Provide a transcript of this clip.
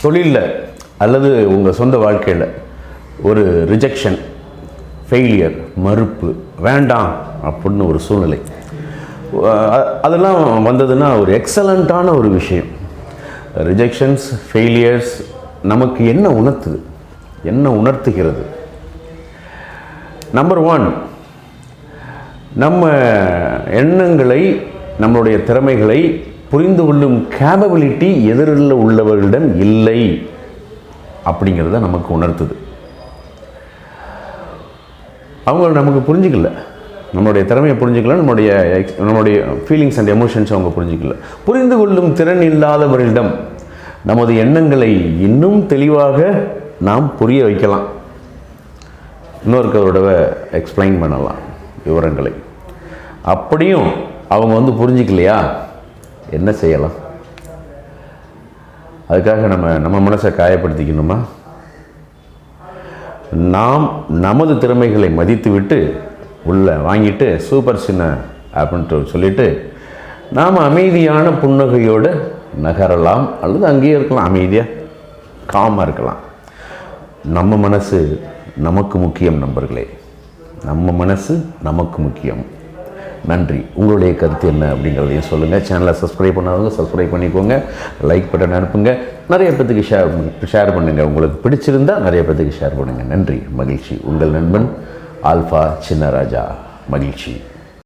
தொழிலில் அல்லது உங்கள் சொந்த வாழ்க்கையில் ஒரு ரிஜெக்ஷன், ஃபெயிலியர், மறுப்பு, வேண்டாம் அப்படின்னு ஒரு சூழ்நிலை, அதெல்லாம் வந்ததுன்னா ஒரு எக்ஸலண்ட்டான ஒரு விஷயம். ரிஜெக்ஷன்ஸ், ஃபெயிலியர்ஸ் நமக்கு என்ன உணர்த்துது, என்ன உணர்த்துகிறது? நம்பர் 1, நம்ம எண்ணங்களை, நம்மளுடைய திறமைகளை புரிந்து கொள்ளும் கேப்பபிலிட்டி எதிரில் உள்ளவர்களிடம் இல்லை அப்படிங்கிறத நமக்கு உணர்த்துது. அவங்க நமக்கு புரிஞ்சிக்கல, நம்மளுடைய திறமையை புரிஞ்சிக்கல, நம்மளுடைய ஃபீலிங்ஸ் அண்ட் எமோஷன்ஸ் அவங்க புரிஞ்சிக்கல. புரிந்து கொள்ளும் திறன் இல்லாதவர்களிடம் நமது எண்ணங்களை இன்னும் தெளிவாக நாம் புரிய வைக்கலாம், இன்னொருக்கரோட எக்ஸ்பிளைன் பண்ணலாம் விவரங்களை. அப்படியும் அவங்க புரிஞ்சிக்கலையா, என்ன செய்யலாம்? அதுக்காக நம்ம மனசை காயப்படுத்திக்கணுமா? நாம் நமது திறமைகளை மதித்து விட்டு உள்ளே வாங்கிட்டு சூப்பர் சின்ன அப்படின்ட்டு சொல்லிவிட்டு நாம் அமைதியான புன்னகையோடு நகரலாம், அல்லது அங்கேயே இருக்கலாம், அமைதியாக காமாக இருக்கலாம். நம்ம மனசு நமக்கு முக்கியம் நண்பர்களே, நம்ம மனசு நமக்கு முக்கியம். நன்றி. உங்களுடைய கருத்து என்ன அப்படிங்கிறதையும் சொல்லுங்கள். சேனலை சப்ஸ்கிரைப் பண்ணாதவங்க சப்ஸ்கிரைப் பண்ணிக்கோங்க, லைக் பட்டன் அனுப்புங்க, நிறைய பேத்துக்கு ஷேர் பண்ணுங்கள். உங்களுக்கு பிடிச்சிருந்தால் நிறைய பேத்துக்கு ஷேர் பண்ணுங்கள். நன்றி, மகிழ்ச்சி. உங்கள் நண்பன் ஆல்ஃபா சின்னராஜா. மகிழ்ச்சி.